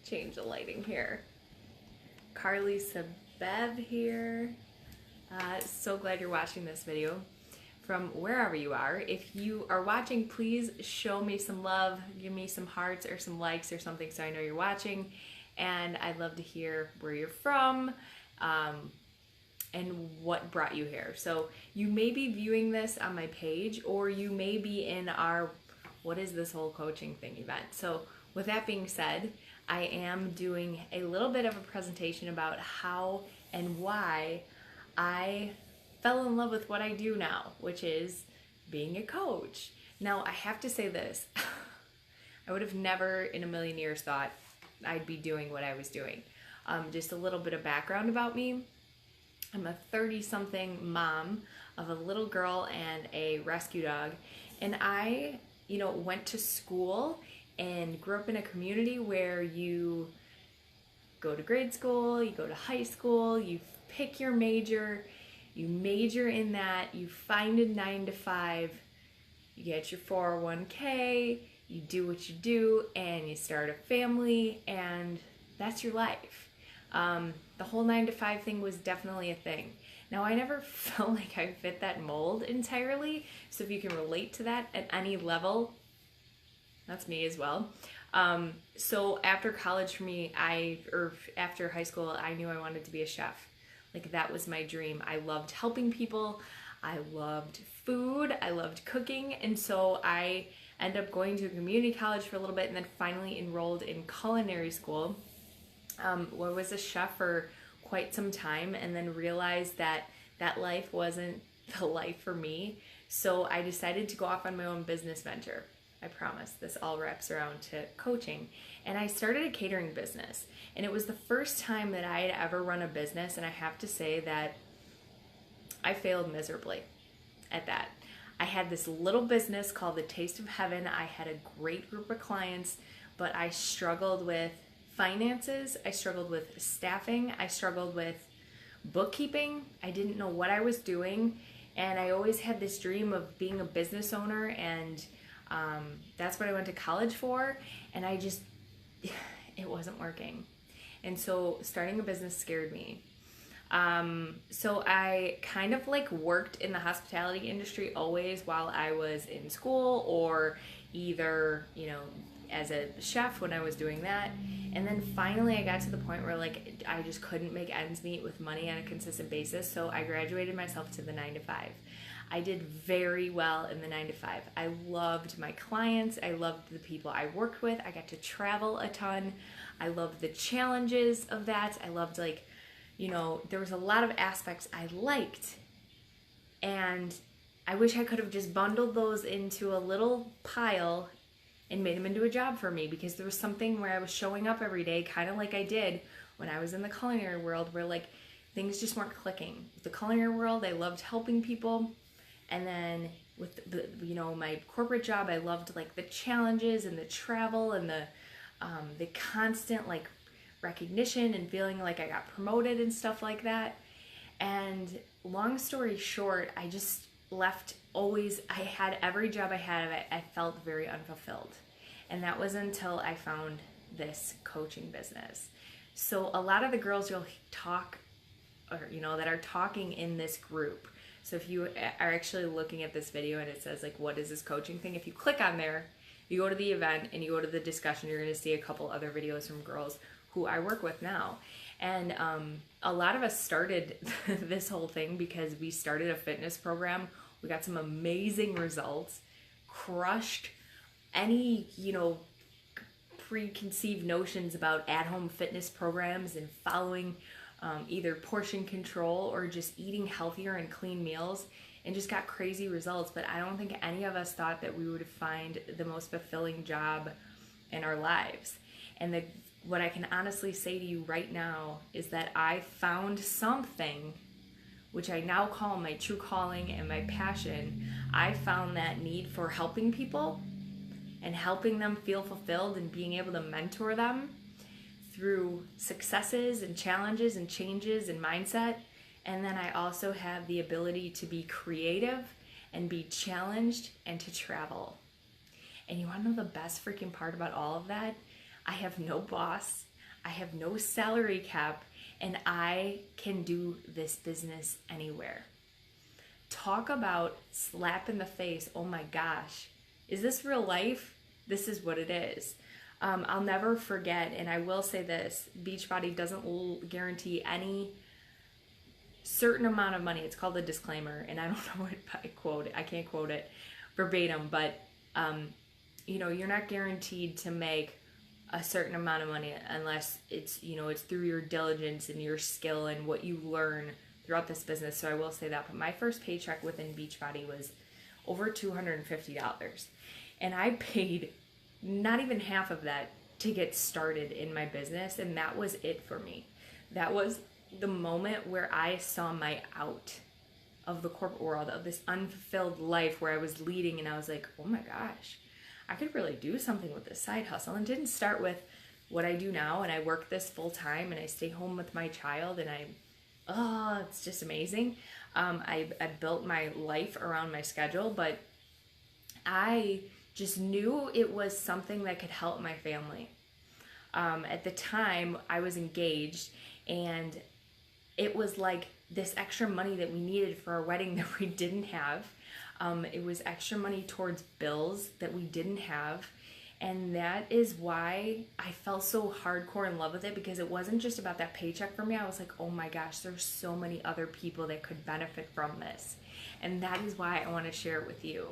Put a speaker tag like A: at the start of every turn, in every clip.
A: change the lighting here. Carly Sabev here. So glad you're watching this video from wherever you are. If you are watching, please show me some love, give me some hearts or some likes or something so I know you're watching. And I'd love to hear where you're from and what brought you here. So you may be viewing this on my page, or you may be in our What is this whole coaching thing event. So with that being said, I am doing a little bit of a presentation about how and why I fell in love with what I do now, which is being a coach. Now, I have to say this. I would have never in a million years thought I'd be doing what I was doing. Just a little bit of background about me. I'm a 30-something mom of a little girl and a rescue dog. And I, went to school and grew up in a community where you go to grade school, you go to high school, you pick your major, you major in that, you find a 9 to 5, you get your 401k, you do what you do, and you start a family, and that's your life. The whole 9 to 5 thing was definitely a thing. Now, I never felt like I fit that mold entirely, so if you can relate to that at any level, that's me as well. So after college for me, after high school, I knew I wanted to be a chef. Like, that was my dream. I loved helping people. I loved food. I loved cooking. And so I ended up going to a community college for a little bit and then finally enrolled in culinary school. I was a chef for quite some time and then realized that that life wasn't the life for me. So I decided to go off on my own business venture. I promise this all wraps around to coaching. And I started a catering business. And it was the first time that I had ever run a business. And I have to say that I failed miserably at that. I had this little business called The Taste of Heaven. I had a great group of clients, but I struggled with finances. I struggled with staffing. I struggled with bookkeeping. I didn't know what I was doing. And I always had this dream of being a business owner, and that's what I went to college for, and it wasn't working. And so starting a business scared me. So I kind of worked in the hospitality industry always while I was in school, or either, as a chef when I was doing that. And then finally I got to the point where I just couldn't make ends meet with money on a consistent basis. So I graduated myself to the 9 to 5. I did very well in the 9 to 5. I loved my clients. I loved the people I worked with. I got to travel a ton. I loved the challenges of that. I loved there was a lot of aspects I liked. And I wish I could have just bundled those into a little pile and made them into a job for me, because there was something where I was showing up every day, kind of like I did when I was in the culinary world, where things just weren't clicking. With the culinary world, I loved helping people. And then with my corporate job, I loved the challenges and the travel and the constant recognition and feeling like I got promoted and stuff like that. And long story short, I just left I had every job I had, I felt very unfulfilled. And that was until I found this coaching business. So a lot of the girls you'll talk, or that are talking in this group. So if you are actually looking at this video and it says what is this coaching thing? If you click on there, you go to the event and you go to the discussion, you're going to see a couple other videos from girls who I work with now. And a lot of us started this whole thing because we started a fitness program. We got some amazing results, crushed any, preconceived notions about at-home fitness programs and following either portion control or just eating healthier and clean meals, and just got crazy results. But I don't think any of us thought that we would find the most fulfilling job in our lives. And what I can honestly say to you right now is that I found something which I now call my true calling and my passion. I found that need for helping people and helping them feel fulfilled and being able to mentor them through successes and challenges and changes and mindset. And then I also have the ability to be creative and be challenged and to travel. And you want to know the best freaking part about all of that? I have no boss. I have no salary cap, and I can do this business anywhere. Talk about slap in the face. Oh my gosh. Is this real life? This is what it is. I'll never forget, and I will say this, Beachbody doesn't guarantee any certain amount of money. It's called a disclaimer, and I don't know what I can't quote it verbatim, but you're not guaranteed to make a certain amount of money unless it's through your diligence and your skill and what you learn throughout this business. So I will say that. But my first paycheck within Beachbody was over $250, and I paid not even half of that to get started in my business, and that was it for me. That was the moment where I saw my out of the corporate world, of this unfulfilled life where I was leading, and I was like, oh my gosh, I could really do something with this side hustle. And it didn't start with what I do now, and I work this full time, and I stay home with my child, and it's just amazing. I built my life around my schedule, but I just knew it was something that could help my family. At the time, I was engaged, and it was like this extra money that we needed for our wedding that we didn't have. It was extra money towards bills that we didn't have. And that is why I fell so hardcore in love with it, because it wasn't just about that paycheck for me. I was like, oh my gosh, there's so many other people that could benefit from this. And that is why I want to share it with you.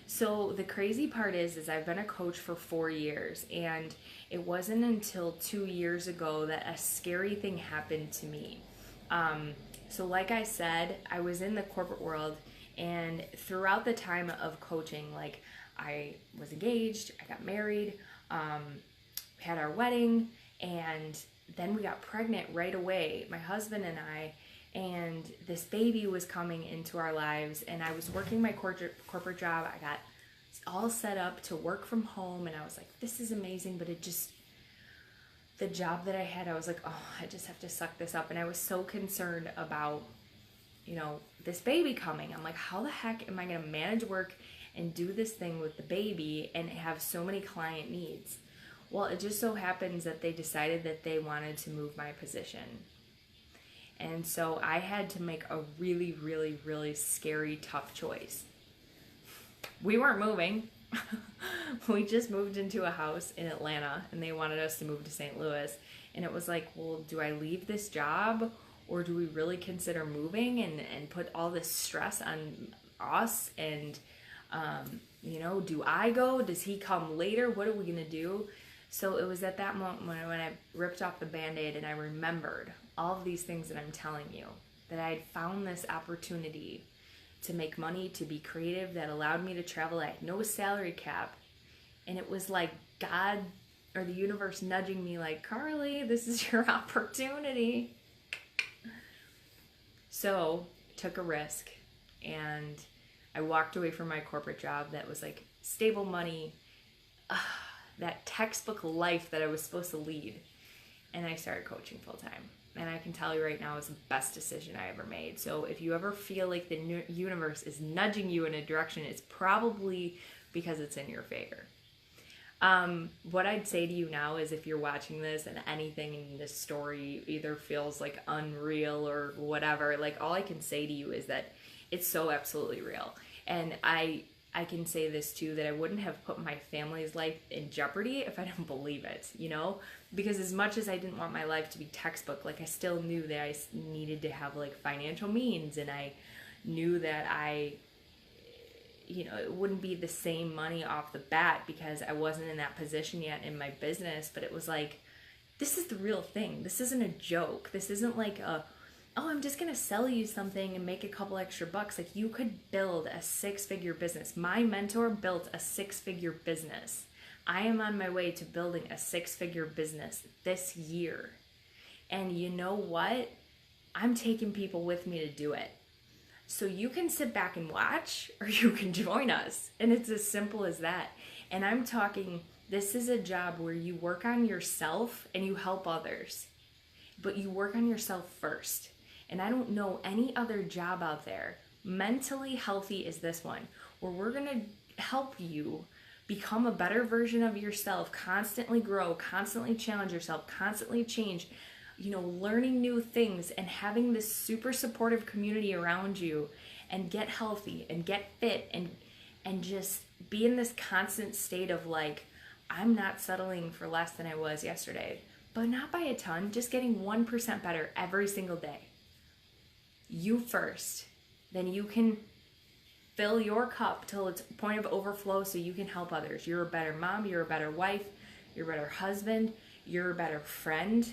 A: So the crazy part is I've been a coach for 4 years, and it wasn't until 2 years ago that a scary thing happened to me. So like I said, I was in the corporate world, and throughout the time of coaching, like I was engaged, I got married, had our wedding, and then we got pregnant right away, my husband and I, and this baby was coming into our lives, and I was working my corporate job. I got all set up to work from home, and I was like, this is amazing, but the job that I had, I was like, oh, I just have to suck this up. And I was so concerned about, this baby coming. I'm like, how the heck am I going to manage work and do this thing with the baby and have so many client needs? Well, it just so happens that they decided that they wanted to move my position. And so I had to make a really, really, really scary, tough choice. We weren't moving. We just moved into a house in Atlanta, and they wanted us to move to St. Louis. And it was like, well, do I leave this job, or do we really consider moving and put all this stress on us? And, do I go? Does he come later? What are we going to do? So it was at that moment when I ripped off the Band-Aid, and I remembered all of these things that I'm telling you, that I had found this opportunity to make money, to be creative, that allowed me to travel. I had no salary cap. And it was like God or the universe nudging me like, Carly, this is your opportunity. So I took a risk, and I walked away from my corporate job that was like stable money, that textbook life that I was supposed to lead. And I started coaching full time. And I can tell you right now, it's the best decision I ever made. So if you ever feel like the universe is nudging you in a direction, it's probably because it's in your favor. What I'd say to you now is, if you're watching this and anything in this story either feels like unreal or whatever, like, all I can say to you is that it's so absolutely real. And I can say this too, that I wouldn't have put my family's life in jeopardy if I didn't believe it, because as much as I didn't want my life to be textbook, like, I still knew that I needed to have like financial means, and I knew that it wouldn't be the same money off the bat because I wasn't in that position yet in my business. But it was like, this is the real thing. This isn't a joke. This isn't like I'm just going to sell you something and make a couple extra bucks. Like, you could build a 6-figure business. My mentor built a 6-figure business. I am on my way to building a 6-figure business this year. And you know what? I'm taking people with me to do it. So you can sit back and watch, or you can join us. And it's as simple as that. And I'm talking, this is a job where you work on yourself and you help others. But you work on yourself first. And I don't know any other job out there mentally healthy as this one, where we're going to help you become a better version of yourself, constantly grow, constantly challenge yourself, constantly change, learning new things and having this super supportive community around you, and get healthy and get fit and just be in this constant state of like, I'm not settling for less than I was yesterday, but not by a ton, just getting 1% better every single day. You first, then you can fill your cup till it's a point of overflow so you can help others. You're a better mom, you're a better wife, you're a better husband, you're a better friend.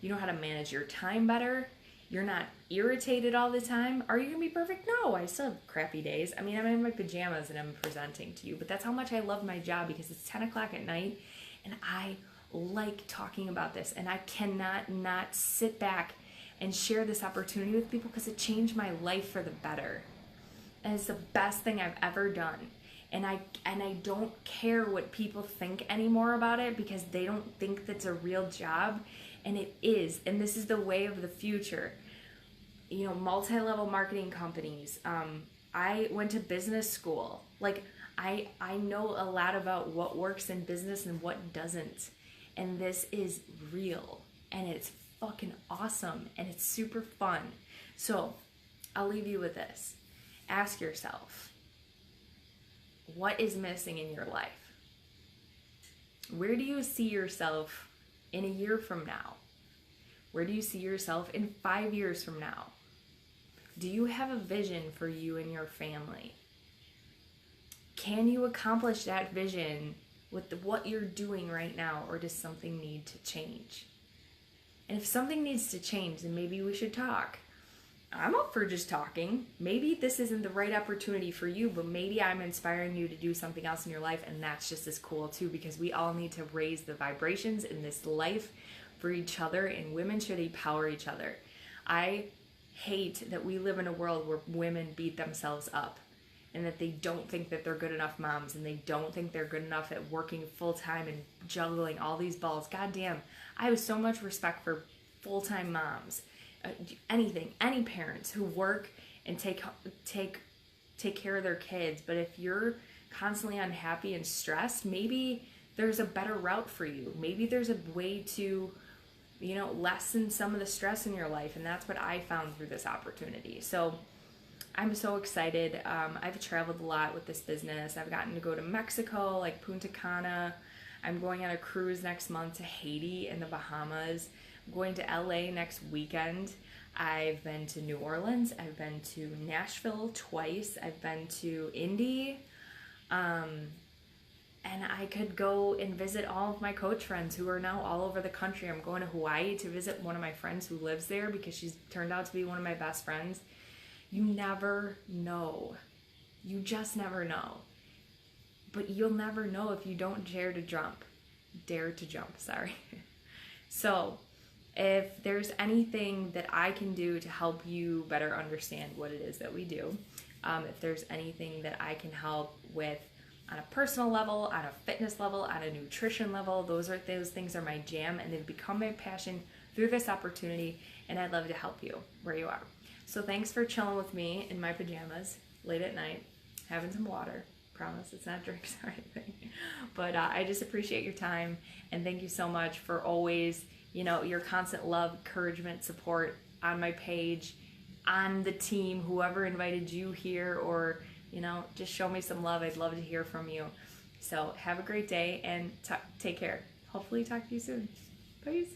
A: You know how to manage your time better. You're not irritated all the time. Are you going to be perfect? No, I still have crappy days. I mean, I'm in my pajamas and I'm presenting to you, but that's how much I love my job, because it's 10 o'clock at night and I like talking about this, and I cannot not sit back and share this opportunity with people because it changed my life for the better. And it's the best thing I've ever done. And I don't care what people think anymore about it, because they don't think that's a real job, and it is. And this is the way of the future. Multi-level marketing companies. I went to business school. Like, I know a lot about what works in business and what doesn't. And this is real, and it's fucking awesome, and it's super fun. So I'll leave you with this. Ask yourself, what is missing in your life? Where do you see yourself in a year from now? Where do you see yourself in 5 years from now? Do you have a vision for you and your family? Can you accomplish that vision with what you're doing right now, or does something need to change? And if something needs to change, then maybe we should talk. I'm up for just talking. Maybe this isn't the right opportunity for you, but maybe I'm inspiring you to do something else in your life, and that's just as cool too, because we all need to raise the vibrations in this life for each other, and women should empower each other. I hate that we live in a world where women beat themselves up, and that they don't think that they're good enough moms, and they don't think they're good enough at working full-time and juggling all these balls. God damn, I have so much respect for full-time moms. Any parents who work and take care of their kids. But if you're constantly unhappy and stressed, maybe there's a better route for you. Maybe there's a way to, lessen some of the stress in your life. And that's what I found through this opportunity. So I'm so excited. I've traveled a lot with this business. I've gotten to go to Mexico, like Punta Cana. I'm going on a cruise next month to Haiti and the Bahamas. I'm going to LA next weekend. I've been to New Orleans. I've been to Nashville twice. I've been to Indy. And I could go and visit all of my coach friends who are now all over the country. I'm going to Hawaii to visit one of my friends who lives there, because she's turned out to be one of my best friends. You never know. You just never know. But you'll never know if you don't dare to jump. Sorry. So if there's anything that I can do to help you better understand what it is that we do, if there's anything that I can help with on a personal level, on a fitness level, on a nutrition level, those things are my jam, and they've become my passion through this opportunity, and I'd love to help you where you are. So thanks for chilling with me in my pajamas late at night, having some water. Promise it's not drinks or anything. But I just appreciate your time, and thank you so much for always, your constant love, encouragement, support on my page, on the team, whoever invited you here, or, just show me some love. I'd love to hear from you. So have a great day, and take care. Hopefully talk to you soon. Peace.